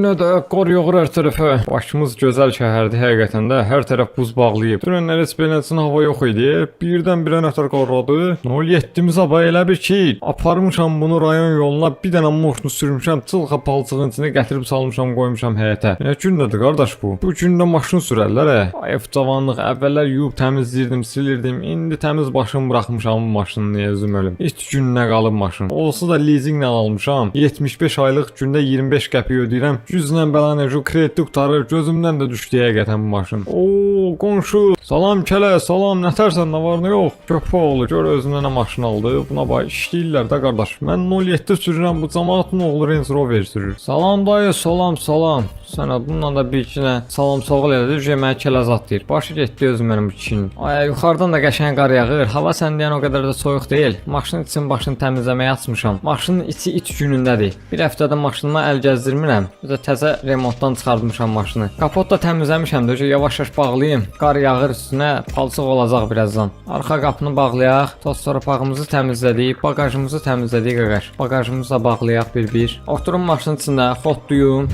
nə də qar yağır hər tərəfə. Başımız gözəl şəhərdir həqiqətən də. Hər tərəf buz bağlayıb. Dünənlər heç beləsin hava yox idi. Birdən-birə nətər qarladı. 07-mizə bax elə bir ki, aparmışam bunu rayon yoluna, bir dənə maşını sürmüşəm, çılqa palçığın içinə gətirib salmışam, qoymuşam həyətə. Nə gündədir qardaş bu? Bu gündə maşın sürərlər hə. Ayıb cavanlıq, əvvəllər yuyub təmizləyirdim, silirdim. İndi təmiz başımı buraxmışam bu maşını, özüm ölüm. Heç gününə qalıb maşın. Olsa da leasinqlə almışam. 75 aylıq gündə 25 qəpik ödəyirəm. 100-lə bəlanə şu kredit qutarır, gözümdən də düşdü həqiqətən bu maşın. Oo, qonşu, salam kələ, salam, nətərsən, nə var nə yox? Köpə oğlu, gör özünə nə maşın aldı. Buna bax işləyirlər də qardaş. Mən 07 sürürəm, bu cəmaatın oğlu Range Rover sürür. Salam dayı, salam, salam. Sənə bununla da bir içinə salam soğul elədi, mənə kəlazat deyir. Başı getdi özüm mənim için. Ay, yuxarıdan da qəşəng qar yağır. Hava sən deyən o qədər də soyuq deyil. Maşının için başını təmizləməyə açmışam. Maşının içi iç günündədir. Bir həftədə maşınıma əl gəzdirmirəm. Bir də təzə remontdan çıxartmışam maşını. Kapot da təmizləmişəm də, yavaş-yavaş bağlayım. Qar yağır üstünə, palçıq olacaq birazdan. Arxa qapını bağlayaq. Toz torpağımızı təmizlədik, bagajımızı təmizlədik qaqaş. Bagajımızı da bağlayaq bir-bir. Oturum maşının içində, xotduyum.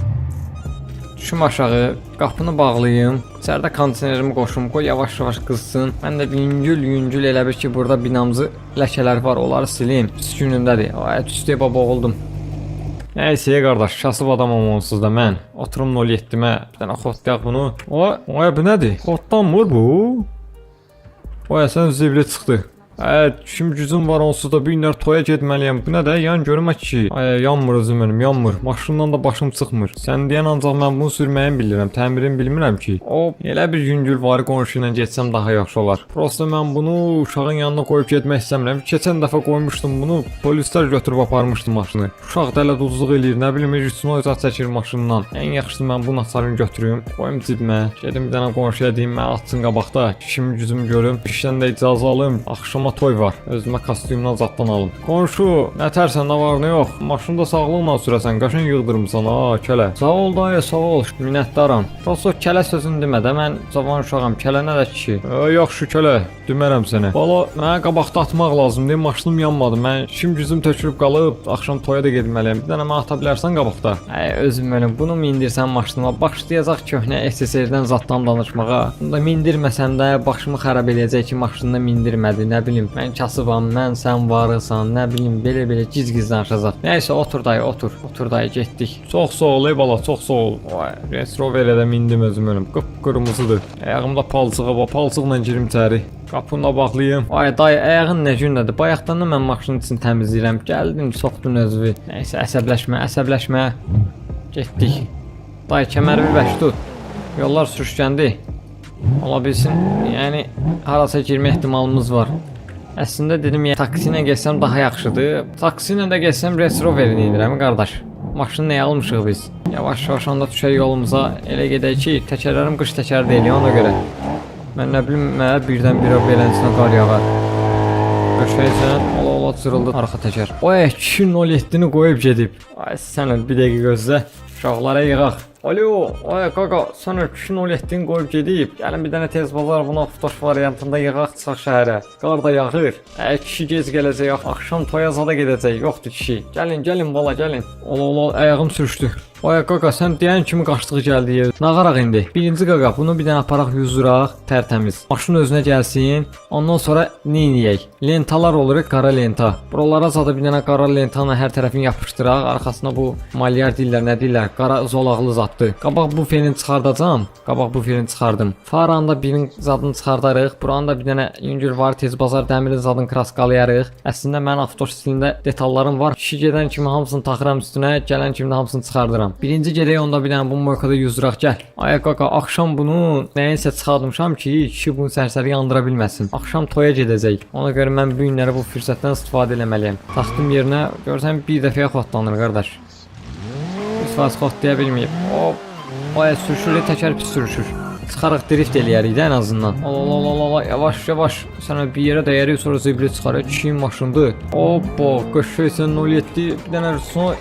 Düşüm aşağı, qapını bağlayım. İçəridə kondisionerimi qoşum, qoy yavaş-yavaş qızsın. Mən də yüngül elə bir ki, burada binamızı ləkələr var, onları silim. Pis günündədir. Ay, tüstüyə baba oldum. Nəysə qardaş, kasıb adamam onsuz da mən. Oturum 07-mə, bir dənə xotlayaq bunu. Oy, bu nədir? Xotlanmır bu? Oy, sən zibli çıxdı. Şimdi gücüm var onsuz da bir günlər toya getməliyəm. Bu nə də? Yan görmə ki. Yanmır özüm mənim, yanmır. Maşından da başım çıxmır. Sən deyən ancaq mən bunu sürməyi bilirəm, təmirini bilmirəm ki. Elə bir yüngül var qonşu ilə getsəm daha yaxşı olar. Prosta mən bunu uşağın yanına qoyub getmək istəmirəm. Keçən dəfə qoymuşdum bunu, polislər götürüb aparmışdı maşını. Uşaq da elə duzluq eləyir, nə bilim, üstünə oyzat çəkir maşından. Ən yaxşısı mən bunu açarım götürüm, qoyum cibimə. Gedim bir dənə qonşuya deyim, mən açsın qabaqda, işimi gücümü görüm. İşdən də icazə alım. Axşama toy var. Özümə kostyumdan zaddan alım. Qonşu, nətərsən, nə var, nə yox? Maşında sağlıqla sürəsən, qaşın yığdırmısan, kələ. Sağ ol dayı, sağ ol. Minnətdaram. Prosto kələ sözünü demə də, mən cavan uşağam, kələ nə də ki? Yaxşı kələ, demərəm sənə. Bala, mənə qabaqda atmaq lazımdır, maşınım yanmadı. Mən işim gücüm tökülüb qalıb, axşam toya da getməliyəm. Bir dənə mənə ata bilərsən qabaqda? Özüm mənim, bunu mindirsən maşınıma, başlayacaq köhnə SSR-dən zaddan danışmağa. Bunda mindirməsən də başımı xarab eləyəcək ki, maşınına mindirmədi, nə bilim. Mən kasıbam, mən sən varısan, nə bilim, belə giz-giz danışacaq. Nəysə, otur dayı, otur. Otur dayı, getdik. Çox sağ ol, ey bala, çox sağ ol. Range Rover'ə də mindim özüm ölüm. Qıpqırmızıdır. Ayağımda palçığı var, palçıqla girim içəri. Qapını da bağlayım. Dayı, ayağın nə gündədir? Bayaqdan da mən maşının için təmizləyirəm. Gəldin, soxdun özünü. Nəysə, əsəbləşmə. Getdik. Dayı, kəməri bir bəş tut. Yollar sürüşkəndi. Ola bilsin, yəni harasa girmə ehtimalımız var. Əslində dedim ya, taksi ilə gəlsəm daha yaxşıdır. Taksi ilə də gəlsəm Range Rover-i edirəm qardaş. Maşını nəyə almışıq biz? Yavaş-yavaş anda düşək yolumuza. Elə gedək ki, təkərlərim qış təkər deyil, ona görə. Mən nə bilim, mənə birdən-birə beləsinə qar yağar. Qışaysan, ola cırıldı arxa təkər. 207-ni qoyub gedib. Sən bir dəqiqə gözlə. Uşaqlara yığaq. Alo, qaqa, sən 207-ni qoyub gedib. Gəlin bir dənə tez bazar bunu avtoş variantında yığaq çıxaq şəhərə. Qar da yağır. Kişi gec gələcək, axşam toya zada gedəcək. Yoxdur kişi. Gəlin bala, gəlin. Ola, ayağım sürüşdü. Qaqa, sən deyən kimi qaçdığı gəldi yer. Nağaraq indi. Birinci qaqa, bunu bir dənə aparaq yüzdüraq, tərtəmiz. Maşın özünə gəlsin. Ondan sonra neyniyək? Lentalar olur, qara lenta. Buralara zada bir dənə qara lentanı hər tərəfini yapışdıraq. Arxasına bu malyar deyirlər, nə deyirlər? Qara zolaqlı zaddır. Qabaq bu ferini çıxardacağam. Qabaq bu ferini çıxardım. Faranda birinin zadını çıxardarıq. Buranın da bir dənə yüngül var, tez bazar dəmirin zadını kraskalayarıq. Əslində mən avtoş stilində detallarım var. Kişi gedən kimi hamısını taxıram üstünə, gələn kimi də hamısını çıxardıram. Birinci gedək onda bir dənə bu moykada yüzdüraq, gəl. Qaqa, axşam bunu nəyinsə çıxartmışam ki, kişi bunu sərsəri yandıra bilməsin. Axşam toya gedəcək. Ona görə mən bu günləri bu fürsətdən istifadə eləməliyəm. Taxtım yerinə, görsən bir dəfəyə xotlanır qardaş. Üstfaz xotlaya bilməyib. Sürüşür, təkər pis sürüşür. Çıxarıq drift eləyərik də ən azından. Yavaş. Sənə bir yerə dəyərik, sonra zibri çıxarıq. Kişinin maşındır. Qışıysan 07. Bir dənə rüsnoy,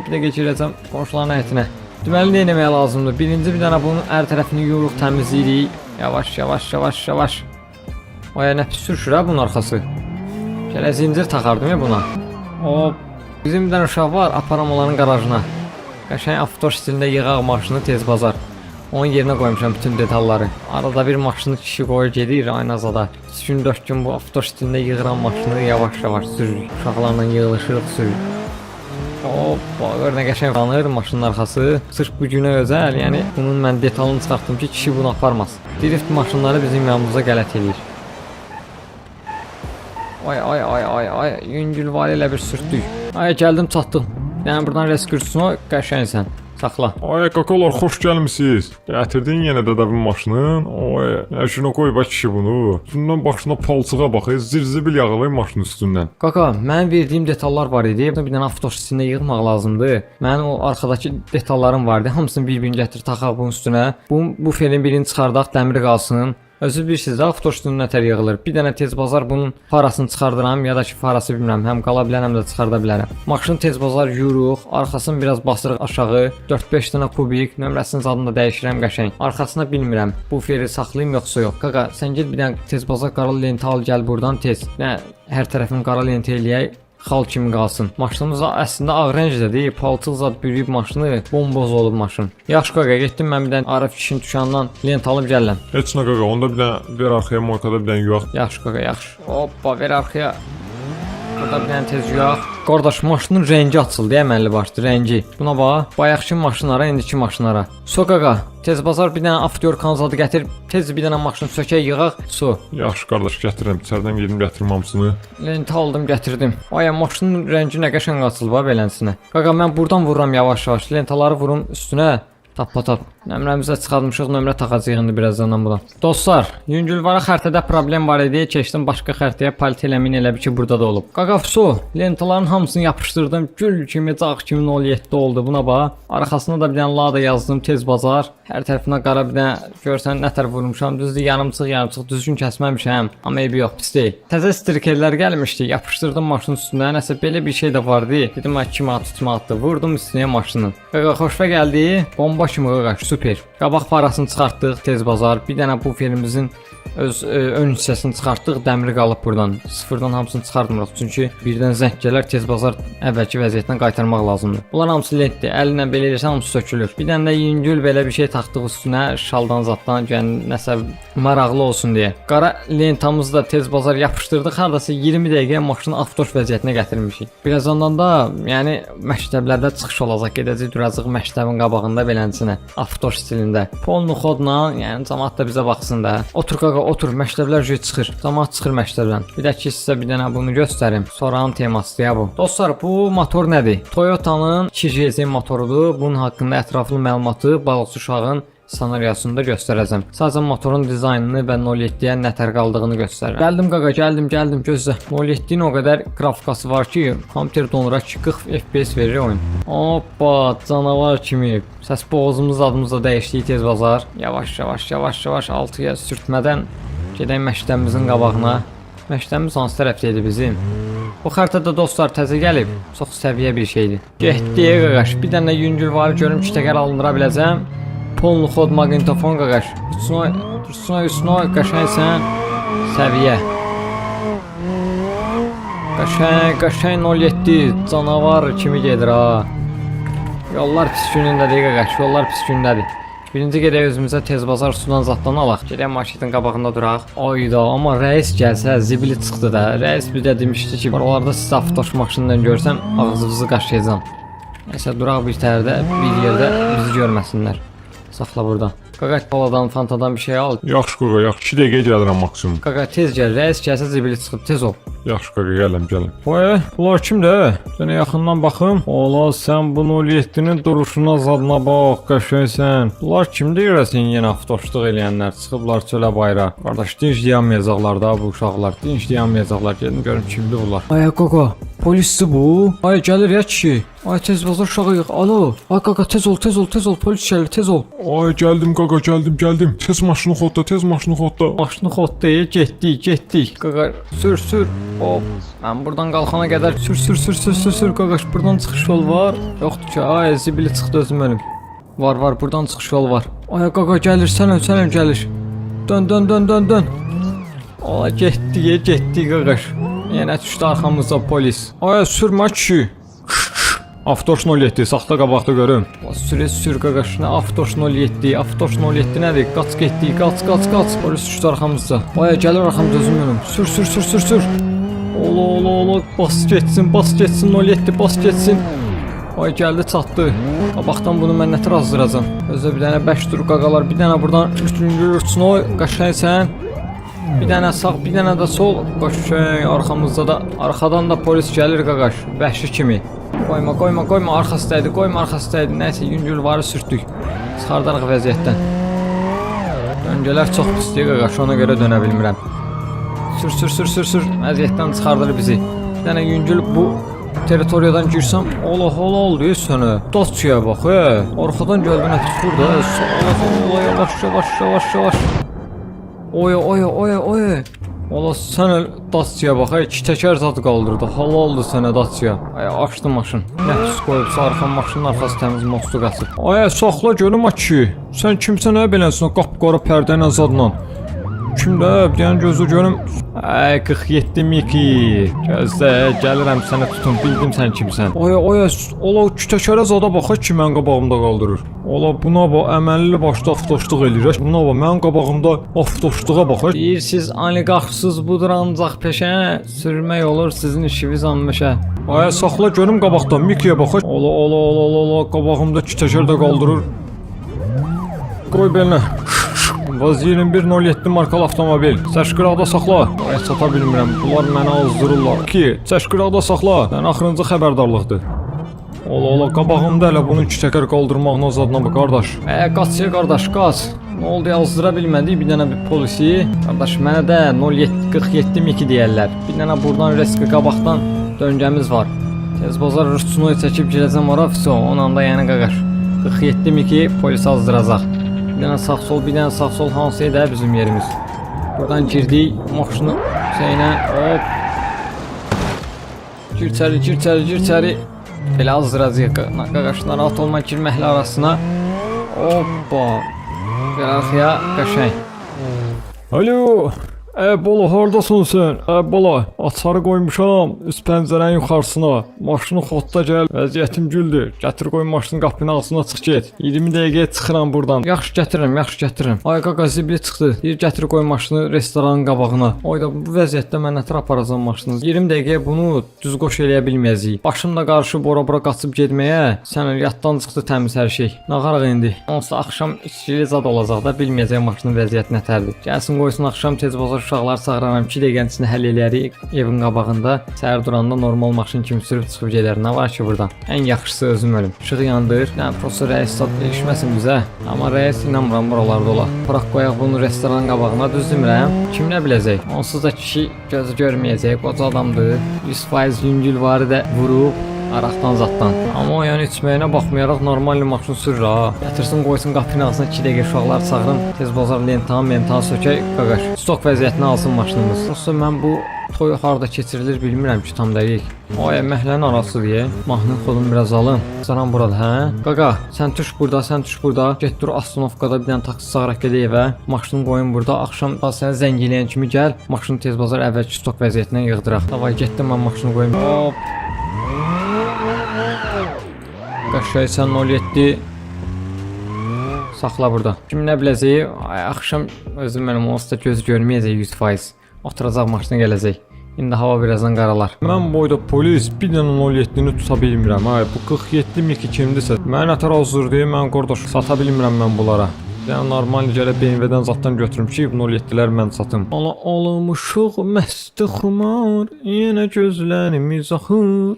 bir də geçirəcəm qonşuların həyətinə. Deməli, nə eləməyə lazımdır? Birinci bir dənə bunun hər tərəfini yuyuruq, təmizləyirik. Yavaş. Nə pis sürüşür ha bunun arxası. Gələ zincir taxardım ya buna. Bizim bir dənə uşaq var, aparam onların qarajına. Qəşəng avto stilində yığaq maşını tez bazar. Onun yerinə qoymuşam bütün detalları. Arada bir maşını kişi qoyur gedir aynazada. 3 gün 4 gün bu avto stilində yığıram maşını yavaş-yavaş sürürük. Uşaqlarla yığılışırıq sürürük. Hoppa, gör nə qəşəng qalır maşının arxası. Sırf bu günə özəl, yəni bunun mən detalını çıxartdım ki, kişi bunu aparmaz. Drift maşınları bizim yanımıza qələt edir. Ay, yüngül var elə bir sürtdük. Ay, gəldim çatdım. Yəni buradan reskursuna qəşəngsən. Saxla. Ay kakalar, xoş gəlmisiniz. Gətirdin yenə də bir maşının. Ay, şuna qoy bax kişi bunu. Bundan başına palçığa bax, zirzibil yağılır maşının üstündən. Kaka, mənim verdiyim detallar var idi. Bir dənə avto stilində yığmaq lazımdı. Mənim o arxadakı detallarım vardı. Hamısını bir-birini gətir taxaq bunun üstünə. Bu ferin birini çıxardaq, dəmir qalsın. Özü bilirsiniz, avto stilində nətər yığılır. Bir dənə tez bazar bunun farasını çıxardıram ya da ki farası bilmirəm. Həm qala bilər, həm də çıxarda bilərəm. Maşın tez bazar yuyuruq, arxasını biraz basırıq aşağı. 4-5 dənə kubik, nömrəsinin adını da dəyişirəm qəşəng. Arxasına bilmirəm. Bu feri saxlayım yoxsa yox. Qaqa, sən get bir dənə tez bazar qara lenti al gəl buradan tez. Nə hər tərəfini qara lenti eləyək. Xal kimi qalsın. Maşınımız əslində ağ rəngdədir. Palçıq zad bürüyüb maşını, bomboz olub maşın. Yaxşı qaqa, getdim mən bir dənə Arif kişinin dükanından lent alıb gəlirəm. Heç nə qaqa, onda bir dənə ver arxaya moykada bir dənə yuyaq. Yaxşı qaqa, yaxşı. Hoppa, ver arxaya. Burada bir dənə tez yuyaq. Qardaş, maşının rəngi açıldı, əməlli başlı rəngi. Buna bax, bayaqki maşınlara, indiki maşınlara. So qaqa, tez bazar bir dənə aftyor kanzadı gətir. Tez bir dənə maşını sökək yığaq. So. Yaxşı qardaş, gətirirəm. İçəridən gedim gətirim hamısını. Lenti aldım, gətirdim. Ay, maşının rəngi nə qəşəng açılıb ha beləsinə. Qaqa, mən buradan vururam yavaş-yavaş. Lentaları vurum üstünə. Tap-tap. Nömrəmizə çıxartmışıq, nömrə taxacağıq indi birazdan buna. Dostlar, yüngülvara xəritədə problem var idi. Keçdim başqa xəritəyə, palit eləmin elə bir ki burada da olub. Qaqafsu, lentaların hamısını yapışdırdım. Gül kimi, cağ kimi 07 oldu. Buna bax. Arxasına da bir dənə lada yazdım, tez bazar. Hər tərəfinə qara bir dənə görsən nətər vurmuşam. Düzdür, yarımçıq, düzgün kəsməmişəm. Amma eybi yox, pis deyil. Təzə strikerlər gəlmişdi. Yapışdırdım maşının üstünə. Nəsə belə bir şey də vardı. Dedim, kimi atdı. Vurdum üstünə maşının. Qaqa, xoşva gəldi. Bomba kimi qaqa, super. Qabaq parasını çıxartdıq, tez bazar. Bir dənə bu filmimizin öz ön hissəsini çıxartdıq, dəmiri qalıb buradan. Sıfırdan hamısını çıxartmırıq. Çünki birdən zəng gələr, tez bazar əvvəlki vəziyyətinə qaytarmaq lazımdır. Bunlar hamısı lentdir. Əlinlə belə eləsən hamısı sökülür. Bir dənə də yüngül belə bir şey taxdıq üstünə, şaldan zaddan, yəni nəsə maraqlı olsun deyə. Qara lentamızı da tez bazar yapışdırdıq. Hardasa 20 dəqiqəyə maşını avtoş vəziyyətinə gətirmişik. Birazdan da, yəni məktəblərdə çıxış olacaq, gedəcək duracaq məktəbin qabağında beləsinə, avtoş stilində. Polnu xodla, yəni cəmaət də bizə baxsın da. Otur qaqa, otur, məktəblər çıxır. Cəmaət çıxır məktəbdən. Bir də ki sizə bir dənə bunu göstərim. Sonranın temasıdır ya bu. Dostlar, bu motor nədir? Toyota'nın 2JZ motorudur. Bunun haqqında ətraflı məlumatı balıqçı uşağın ssenaryosunda göstərəcəm. Sadəcə motorun dizaynını və 07-yə nətər qaldığını göstərirəm. Gəldim qaqa, gəldim, gözlə. 07-nin o qədər qrafikası var ki, kompüter donura 40 FPS verir oyun. Hoppa, canavar kimi. Səs boğazımız adımızda dəyişdik tez bazar. Yavaş 6-ya sürtmədən gedək məktəbimizin qabağına. Məktəbimiz hansı tərəfdə idi bizim? Bu xəritədə dostlar təzə gəlib. Çox səviyyə bir şeydir. Getdi qaqaş. Bir dənə yüngül var, görüm ki, təkər alındıra biləcəm. Polnu xod maqnitofon qaqaş. Üstünə qəşəngsən. Səviyyə. Qəşəng 07 canavar kimi gedir ha. Yollar pis günündədir qaqaş, yollar pis gündədir. Birinci gedək özümüzə tez bazar sudan zaddan alaq. Gedək marketin qabağında duraq. Ayda, amma rəis gəlsə zibili çıxdı da. Rəis bir də demişdi ki, oralarda siz avtoş maşından görsəm ağzınızı qaşıyacağam. Nəsə duraq bir tərdə, bir yerdə bizi görməsinlər. Saxla burada. Qaqa, paladan, fantadan bir şey al. Yaxşı qaqa, yaxşı. 2 dəqiqə gəlirəm maksimum. Qaqa, tez gəl. Rəis gəlsə zibili çıxıb, tez ol. Yaxşı qaqa, gələm. Oy, bunlar kimdir? Sənə yaxından baxım. Ola, sən bu 07-nin duruşuna zadına bax, qəşəngsən. Bunlar kimdir görəsən yenə avtoşluq eləyənlər? Çıxıblar çölə bayra. Qardaş, dinc dayanmayacaqlar da bu uşaqlar. Dinc dayanmayacaqlar. Gedin görüm kimdir bunlar. Ay qaqa, polisdir bu. Ay gəlir ya kişi. Ay tez bazar uşağı yığ. Alo. Ay qaqa, tez ol. Polis gəlir, tez ol. Ay gəldim qaqa, gəldim. Tez maşını xodda. Maşını xodda, getdik. Qaqa, sür. Hop. Mən buradan qalxana qədər sür qaqaş. Buradan çıxış yol var. Yoxdur ki, ay zibili çıxdı özüm ölüm. Var, buradan çıxış yol var. Ay qaqa, gəlir, sən öl gəlir. Dön. Ay getdik qaqaş. Yenə düşdü arxamızda polis. Ay sürmə kişi. Avtoş 07, saxla qabaqda görüm. Sür qaqaş, nə Avtoş 07, Avtoş 07 nədir? Qaç getdik, qaç. Polis düşdü arxamızda. Ay, gəlir arxamda özüm görüm. Sür. Ola, bas getsin 07, bas getsin. Ay, gəldi, çatdı. Qabaqdan bunu mən nətər azdıracam? Özə bir dənə 5 dur qaqalar, bir dənə buradan üstün oy, qaşaysan. Bir dənə sağ, bir dənə də sol. Qaşay, arxamızda da, arxadan da polis gəlir qaqaş, vəhşi kimi. Qoyma, arxasındaydı, nəysə, yüngülvarı sürtdük. Çıxardarıq vəziyyətdən. Döngələr çox pisdir qaqaş, ona görə dönə bilmirəm. Sür, vəziyyətdən çıxardır bizi. Bir dənə yüngül bu teritoriyadan girsəm, ola oldu sənə. Daçıya bax, arxadan gəldi nə pis burada. Yavaş. Oy. Ola sən Dacia bax, 2 təkər zad qaldırdı. Halaldır sənə Dacia. Ay, açdı maşın. Nə pis qoyubsa arxan maşının arxası təmiz mostu qaçıb. Ay, saxla görüm ki. Sən kimsən nə beləsin o qapqara pərdəylə zadla? Kimdə? Bir dənə gözü görüm. Ay, 47 Miki. Gözlə, gəlirəm sənə tutun, bildim sən kimsən. Ay, ola 2 təkərə zada bax ki, mən qabağımda qaldırır. Ola buna bax, əməlli başda avtoşluq eləyir. Buna bax, mənim qabağımda avtoşluğa bax. Deyirsiz, oliqarxsız budur ancaq peşə. Sürmək olur sizin işiniz anmışə. Ay, saxla görüm qabaqdan Mikiyə bax. Ola, qabağımda 2 təkər də qaldırır. Qoy belinə. Vaz 2107 markalı avtomobil. Çəşqıraqda saxla. Ay, sata bilmirəm. Bunlar mənə azdırırlar. 2. Çəşqıraqda saxla. Ən axırıncı xəbərdarlıqdır. Ola, qabağımda elə bunun 2 təkər qaldırmağına zadına bax, qardaş. Qardaş, qaç. Nə oldu, yazdıra bilmədik bir dənə bir polisi. Qardaş, mənə də 07 Miki deyərlər. Bir dənə buradan reski qabaqdan döngəmiz var. Tez bazar rüstunu çəkib girəcəm ora, ondan da yəni qaqaş. 47 Miki polis azdıracaq. Bir dənə sağ sol hansı edə bizim yerimiz. Buradan girdik, maşını şeyinə, hop. Gir içəri. Belə azdıracaq, qaqaşlar at olma girməklə arasına. Hoppa. Bir arxaya, qəşəng. Alo. Bolo, haradasın sən? Bolo, açarı qoymuşam üst pəncərənin yuxarısına. Maşını xodda gəl, vəziyyətim güldür. Gətir qoy maşının qapının ağzına çıx get. 20 dəqiqəyə çıxıram buradan. Yaxşı gətirirəm. Ay qaqa zibli çıxdı. Deyir gətir qoy maşını restoranın qabağına. Oyda bu vəziyyətdə mən nətər aparacam maşını? 20 dəqiqəyə bunu düz qoş eləyə bilməyəcəyik. Başım da qarışıb ora-bura qaçıb getməyə. Sən yaddan çıxdı təmiz hər şey. Nağaraq indi. Onsuz axşam içkili zad olacaq da bilməyəcək maşının vəziyyəti nətərdir. Gəlsin qoysun axşam tez bazar uşaqlar çağıraram 2 dəqiqənin içində həll eləyərik evin qabağında. Səhər duranda normal maşın kimi sürüb çıxıb gedər. Nə var ki buradan? Ən yaxşısı özüm ölüm. İşığı yandır. Yəni prosta rəis zad değişməsin bizə. Amma rəis inanmıram buralarda ola. Bıraq qoyaq bunu restoranın qabağına, düz demirəm. Kim nə biləcək? Onsuz da kişi gözü görməyəcək, qoca adamdır. 100% yüngülvarı da vurub araqdan zaddan. Amma o yəni içməyinə baxmayaraq normal maşın sürür ha. Gətirsin qoysun qapının ağzına 2 dəqiqə uşaqlar çağırın. Tez bazar mentan sökək qaqaş. Stok vəziyyətinə alsın maşınımız. Yoxsa mən bu toy harda keçirilir bilmirəm ki tam dəqiq. Ay, məhəllənin arası deyə. Mahnının kodunu biraz alın. Saran burada, hə? Qaqa, sən tuş burada. Get dur Astanovkada bir dənə taksi çağıraq gedək evə. Maşını qoyun burada. Axşam da səni zəng eləyən kimi gəl. Maşını tez bazar əvvəlki stok vəziyyətinə yığdıraq. Davay getdim mən maşını qoyum. Hop. Qaşay sən 07. Saxla burada. Kim nə biləcək? Ay, axşam özüm mənim onsuz da göz görməyəcək 100%. Oturacaq maşına gələcək. İndi hava birazdan qaralar. Mən boyda polis bir dənə 07-ni tuta bilmirəm. Ay, bu 47 Miki kimdirsə, mən nətər hazır deyim, mən qardaş sata bilmirəm mən bunlara. Yəni normal gələ BMW-dən zaddan götürüm ki, 07-lər mən satım. Alamışıq məstə xumar, yenə gözlərimiz axır,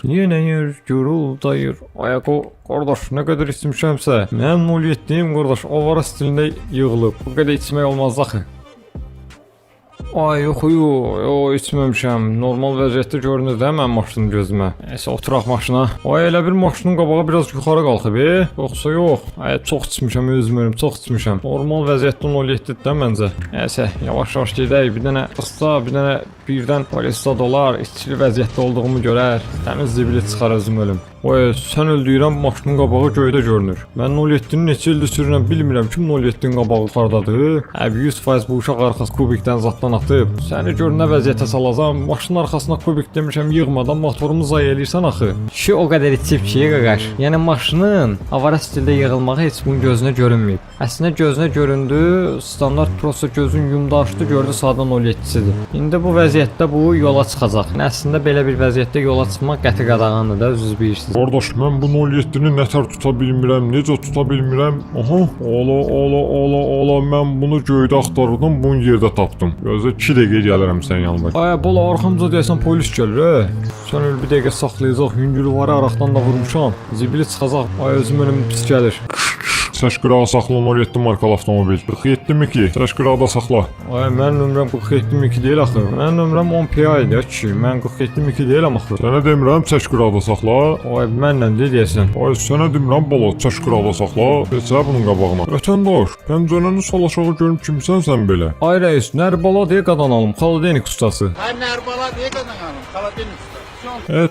yenə yer guruldayır. Ay, qardaş, nə qədər içmişəmsə, mənim 07-yim qardaş avara stilində yığılıb. Bu qədər içmək olmaz axı. Ay, yox, içməmişəm. Normal vəziyyətdə görünür də mən maşının gözümə. Nəysə, oturaq maşına. Ay, elə bir maşının qabağı biraz yuxarı qalxıb, yoxsa yox. Ay, çox içmişəm, özüm çox içmişəm. Normal vəziyyətdə 07-dir də məncə. Nəysə, yavaş-yavaş gedək. Bir dənə qısa, bir dənə birdən polisdə dolar, içkili vəziyyətdə olduğumu görər. Təmiz zibili çıxar özüm ölüm. Oy, sən öldürürəm, maşının qabağı göydə görünür. Mən 07-nin neçə ildir sürürəm bilmirəm ki, 07-nin qabağı qardadır. 100% bu uşaq arxası kubikdən zaddan satıb, səni gör nə vəziyyətə salacam. Maşının arxasına kubik demişəm yığmadan motorumu zay eləyirsən axı. Kişi o qədər içib ki, qaqaş. Yəni maşının avara stildə yığılmağı heç bunun gözünə görünməyib. Əslində gözünə göründü, standart prosta gözün yumdu açdı, gördü saatın 07-sidir. İndi bu vəziyyətdə bu yola çıxacaq. Əslində belə bir vəziyyətdə yola çıxmaq qəti qadağandır da, özünüz bilirsiniz. Qardaş, mən bu 07-ni nətər tuta bilmirəm, necə tuta bilmirəm. Aha, ola, mən bunu göydə axtarırdım, bunu yerdə tapdım. Gözlə 2 dəqiqə gəlirəm sənin yanına. Ay, bola arxamca deyəsən polis gəlir. Sən öl bir dəqiqə saxlayacaq, hüngülü var, araqdan da vurmuşam. Zibili çıxacaq. Ay, özüm önüm pis gəlir. Səs qırağı saxla 07 markalı avtomobil. 47-mi ki? Səs qırağda saxla. Ay, mənim nömrəm 47-2 deyil axı. Mənim nömrəm 10PA idi ki. Mən 47-2 deyiləm axı. Sənə demirəm səs qırağda saxla. Ay, mənlə deyəsən. Ay, sənə demirəm bala, səs qırağda saxla. Keçə bunun qabağına. Vətəndaş, pəncərəni sol aşağı görüm kimsən sən belə? Ay rəis, Nərbala deyə qadanalım, Xaladenik ustası. Ben Nerbala diye kazanalım. Kaladeniz.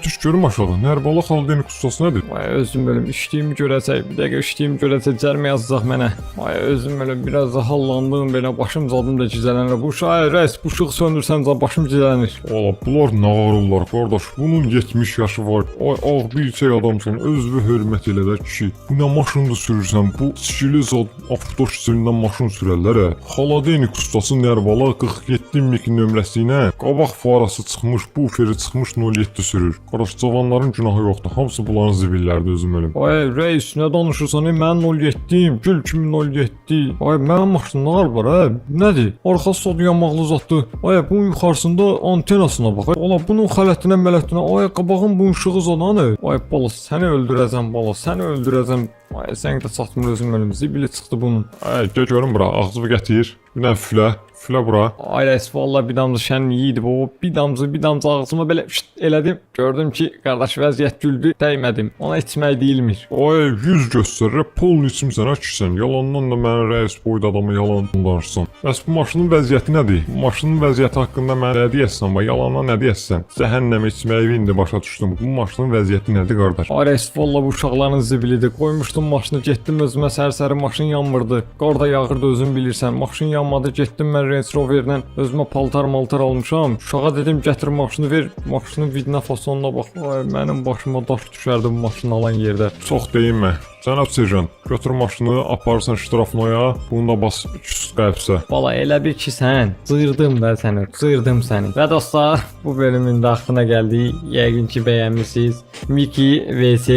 Düş görüm aşağı. Nərbala Xaladenik ustası nədir? Ay, özüm ölüm, işliyimi görəcək, bir dəqiqə işliyimi görəcək, cərmə yazacaq mənə. Ay, özüm ölüm, biraz da hallandım, belə başım zadım da gizlənir. Bu ay rəis, bu işığı söndürsən başım gizlənir. Ola, bunlar nə ağırlar qardaş? Bunun 70 yaşı var. Ay, ağ bir şey adamsan, özünü hörmət elə də ki. Bu nə maşındı sürürsən? Bu sikili zad avtodaş üzərindən maşın sürərlər hə. Xaladenik ustası Nərbala 47-2 nömrəsi ilə qabaq farası çıxmış, buferi çıxmış 07 sürür. Qardaş, cavanların günahı yoxdur. Hamısı bunların zibillərdir özüm ölüm. Ay reis, nə danışırsan? Mən 07-yim, gül kimi 07. Ay, mənim maşınlar var ha. Nədir? Arxası sodu yanmaqlı zaddır. Ay, bunun yuxarısında antenasına bax. Ola, bunun xələtinə, mələtinə. Ay, qabağın bunun işığı zadanı. Ay, bala, səni öldürəcəm, bala, səni öldürəcəm. Ay, sən də çatmır özüm ölüm. Zibili çıxdı bunun. Ay, gəl görüm bura. Ağzını gətir. Bir dənə fülə. Fülə bura. Ay reis, vallahi bir damcı şənliyi idi bu. Bir damcı ağzıma belə elədim. Gördüm ki, qardaş vəziyyət güldü, dəymədim. Ona içmək deyilmir. Ay, 100 göstərir. Polun içimsən ha kişisən. Yalandan da mənə rəis boyda adamı yalan danışsan. Bəs bu maşının vəziyyəti nədir? Bu maşının vəziyyəti haqqında mənə nə deyəsən? Bax, yalandan nə deyəsən? Cəhənnəm içməyi indi başa düşdüm. Bu maşının vəziyyəti nədir qardaş? Ay reis, vallahi bu uşaqların zibilidir. Qoymuşdum maşını, getdim özümə sərsəri maşın yanmırdı. Qar da yağırdı, özün bilirsən. Maşın yanmadı, getdim mən Range Rover'lə özümə paltar almışam. Uşağa dedim gətir maşını ver, maşının vidinə fasonuna bax. Ay, mənim başıma daş düşərdi bu maşını alan yerdə. Çox deyinmə. Cənab serjant, götür maşını, aparsan ştrafnoya, bunu da bas 200 qəbsə. Bala, elə bil ki sən cırdım da səni, cırdım səni. Və dostlar, bu bölümün də axırına gəldik. Yəqin ki bəyənmisiniz. Miki vs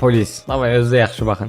Polis. Davay, özünüzə yaxşı baxın.